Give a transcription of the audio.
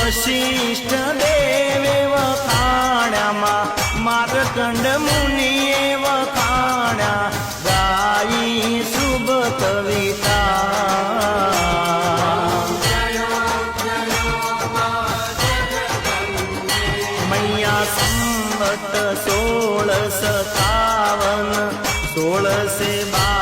वशिष्ठ देवे वखाण्या मार्कंड मुनिये वखाण्या गाई शुभ कविता मैया संवत 1657 1652